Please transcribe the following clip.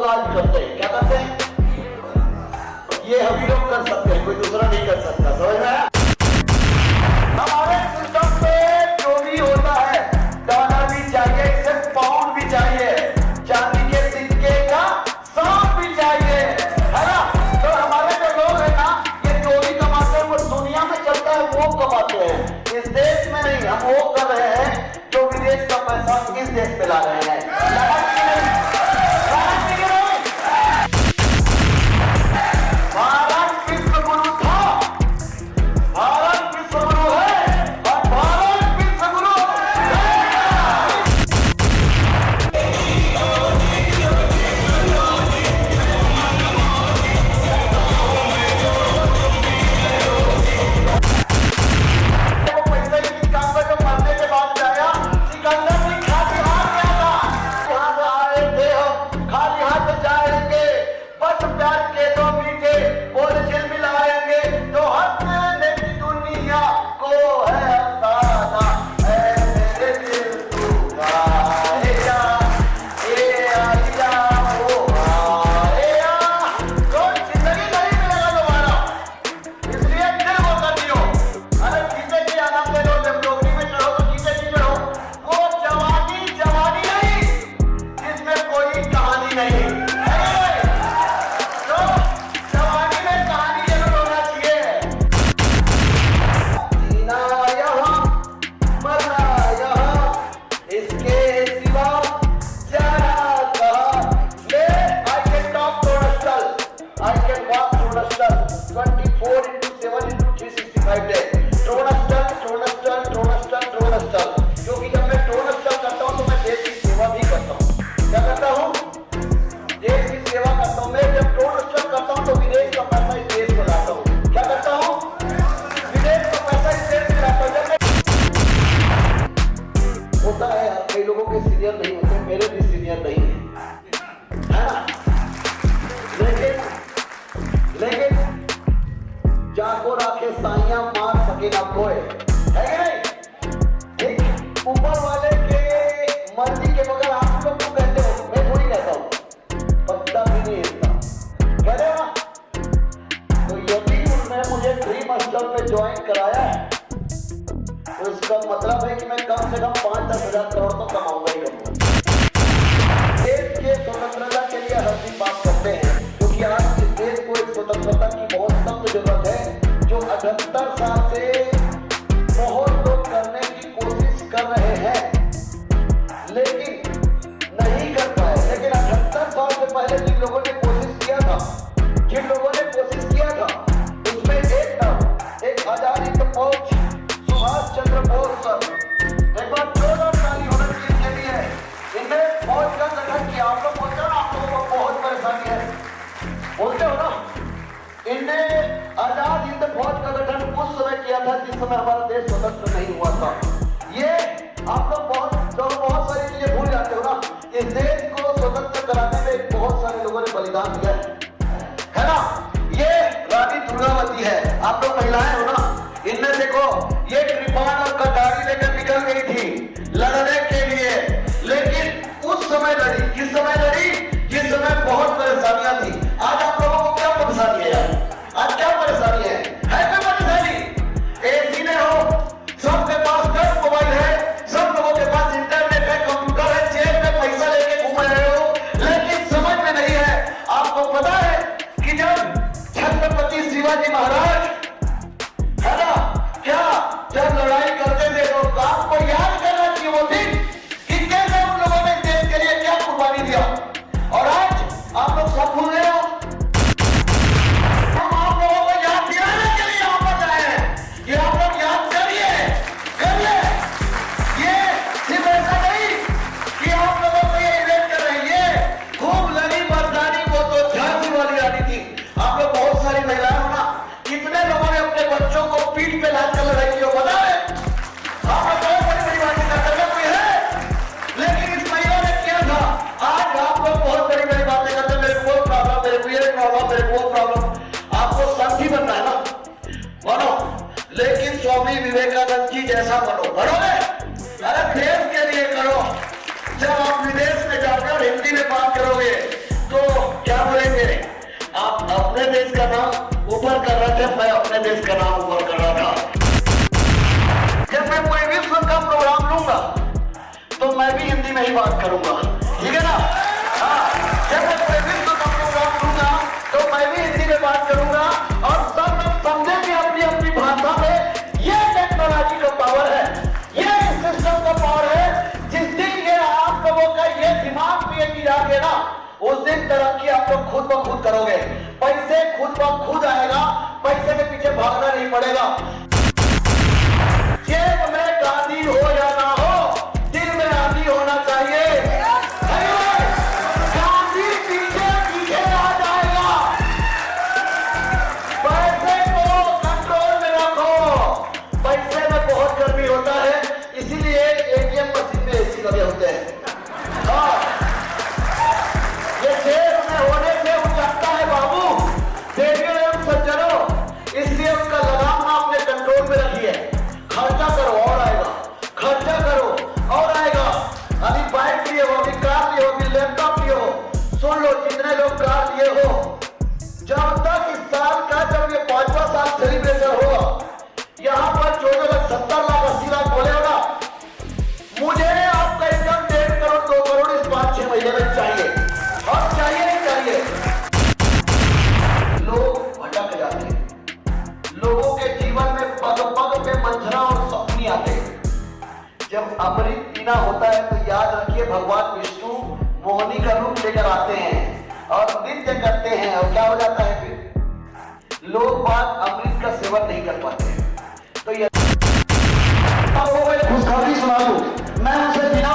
आज करते हैं। क्या करते हैं? ये हम ही लोग कर सकते हैं, कोई दूसरा नहीं कर सकता। समझ में आया? हमारे सिस्टम में जो भी होता है, डॉलर भी चाहिए, इसे पाउंड भी चाहिए, चांदी के सिक्के का सांप भी चाहिए, है ना? तो हमारे जो लोग हैं ना, ये जो भी कमाते हैं वो दुनिया में चलता है, वो कमाते हैं, इस देश में नहीं। हम वो कर रहे हैं जो विदेश का पैसा इस देश में ला रहे हैं। भारत विश्व गुरु था, भारत विश्व गुरु है, और भारत विश्व गुरु पैसे की काम का जो मरने के बाद जाया, सिकंदर भी खाली हाथ गया था। यहाँ से आए थे हम, खाली हाथ जाएंगे, बस प्यार के दो मीठे बोल झिलमिलाएंगे, जो हंसने की दुनिया को है हंसाना, ऐ मेरे दिल तू गाएगा, ये आइया वो आएगा, तो जिंदगी नहीं मिलेगा दोबारा, इसलिए दिल वो कर दियो। अरे जीते जी आराम ले लो, जब नौकरी में चढ़ो तो जीते जी चढ़ो। वो जवानी जवानी नहीं जिसमें कोई कहानी नहीं है, तो जवानी में कहानी जरूर होना चाहिए। जीना यहाँ मरना यहाँ, इसके सिवा जाना कहाँ। I can talk to Rustal, I can walk to Rustal 24/7/365 days. Rustal, क्योंकि जब मैं Rustal करता हूँ तो मैं देश की सेवा भी करता हूँ। क्या करता हूँ? देश की सेवा करता हूँ। मैं जब Rustal करता हूँ तो विदेश का पैसा इस देश में लाता हूँ। क्या करता हूँ? विदेश का पैसा इस देश में लाता हूँ। जब मैं होता है यार, कई लोगों के सीनियर नहीं होते, मेरे भी सीनियर नहीं है ना? लेकिन जाको राखे साइयां मार सके ना कोई, है कि नहीं? ठीक, ऊपर वाले के मर्जी के बगैर आप लोग क्यों कहते हो? मैं थोड़ी कहता हूँ, पत्ता भी नहीं हिलता, कह रहे हो ना? तो यदि उन्होंने मुझे ड्रीम हॉस्टल में ज्वाइन कराया है, तो इसका मतलब है कि मैं कम से कम 5-10 हजार करोड़ तो कमाऊंगा ही कमाऊंगा। देश के स्वतंत्रता के लिए हर दिन बात करते हैं, क्योंकि आज इस देश को एक स्वतंत्रता की बहुत सख्त जरूरत है, जो 78 साल से बहुत लोग करने की कोशिश कर रहे हैं, लेकिन नहीं कर पाए। लेकिन 78 साल से पहले जिन लोगों ने कोशिश किया था, उसमें एक नाम, एक आजादी का फौज, सुभाष चंद्र बोस सर। एक बार जोरदार ताली होना चाहिए इसके लिए। इनने फौज का गठन किया। आप लोग बोलते हो ना, आप लोगों को बहुत परेशानी है, बोलते हो ना? इनने आजाद हिंद फौज का गठन उस समय किया था जिस समय हमारा देश स्वतंत्र नहीं हुआ था। ये आप लोग बहुत सारी चीजें भूल जाते हो ना। इस देश को स्वतंत्र कराने में बहुत सारे लोगों ने बलिदान दिया है ना? ये रानी दुर्गावती है, आप लोग महिलाएं हो ना? इनमें देखो, ये कृपाण और कटारी लेकर निकल गई थी लड़ने के लिए, लेकिन उस समय लड़ी। किस समय लड़ी? जिस समय बहुत परेशानियां थी। आज आप लोगों को क्या परेशानी है यार? आज क्या परेशानी है? कोई परेशानी? एसी में हो, सबके पास 10 मोबाइल है, सब लोगों के पास इंटरनेट है, कंप्यूटर है, जेब में पैसा लेके घूम रहे हो, लेकिन समझ में नहीं है। आपको पता है कि जब छत्रपति शिवाजी महाराज, है ना, क्या जब लड़ाई करते थे तो आपको याद करना चाहिए वो दिन कि कैसे उन लोगों ने देश के लिए क्या कुर्बानी दिया। और आज आप लोग सब भूल गए हो। हम आप लोगों को याद दिलाने के लिए यहाँ पर आए हैं कि आप लोग याद करिए। ये सिर्फ ऐसा नहीं कि आप लोगों को ये इवेंट कर रहे हैं, ये खूब लड़ी मर्दानी, वो तो झांसी वाली रानी थी। आप लोग बहुत सारी महिलाएं हो ना, कितने लोगों ने अपने बच्चों को पीठ पे लाद कर लड़ाई की, पता है? आप लोग बहुत बड़ी बात करते कोई है, लेकिन इस महिला ने किया था। आज आप लोग बहुत बड़ी बातें करते हैं, मेरे को प्रॉब्लम, मेरे को ये प्रॉब्लम, मेरे को प्रॉब्लम। आपको संघी बनना है ना, बनो, लेकिन स्वामी विवेकानंद जी जैसा बनो। बनोगे? अरे देश के लिए करो। जब आप विदेश में जाकर हिंदी में बात करोगे तो नहीं बात करूंगा, ठीक है ना? हाँ, जब मैं पूरे विश्व का प्रोग्राम दूंगा तो मैं भी हिंदी में बात करूंगा और सब लोग समझेंगे अपनी अपनी भाषा में। ये टेक्नोलॉजी का पावर है, ये सिस्टम का पावर है। जिस दिन ये आप लोगों का ये दिमाग में गिरा के ना, उस दिन तरक्की आप लोग खुद ब खुद करोगे। पैसे खुद ब खुद आएगा, पैसे के पीछे भागना नहीं पड़ेगा। जेब में गांधी हो या ना हो, दिल में आंधी होना चाहिए। गांधी पीछे पीछे आ जाएगा। पैसे को कंट्रोल में रखो। पैसे में बहुत गर्मी होता है, इसीलिए एटीएम मशीन में एसी लगे होते हैं। ये जेब में होने से वो लगता है बाबू, देवियों एवं सज्जनों, इसलिए उनका लगाम आपने कंट्रोल में रखी है। खर्चा करो और आएगा, खर्चा करो और आएगा। अभी बाइक लिए हो, अभी कार लिए हो, अभी लैपटॉप लिए हो, सुन लो जितने लोग कार लिए हो, जब तक इस साल का जब ये 5वां साल सेलिब्रेशन होगा, यहाँ पर जो लोग 70 लाख 80 लाख बोले होगा, मुझे आपका इनकम 1.5 करोड़ 2 करोड़ इस 5-6 महीने में चाहिए। और चाहिए ही चाहिए। लोग भटक जाते हैं, लोगों के जीवन में पग पग पे मंझना और सपनी आते हैं। जब अमृत पीना होता है तो याद रखिए भगवान विष्णु मोहिनी का रूप लेकर आते हैं और नृत्य करते हैं, और क्या हो जाता है फिर लोग बात अमृत का सेवन नहीं कर पाते हैं। तो ये खुशखबरी सुना दूं, मैं उसे बिना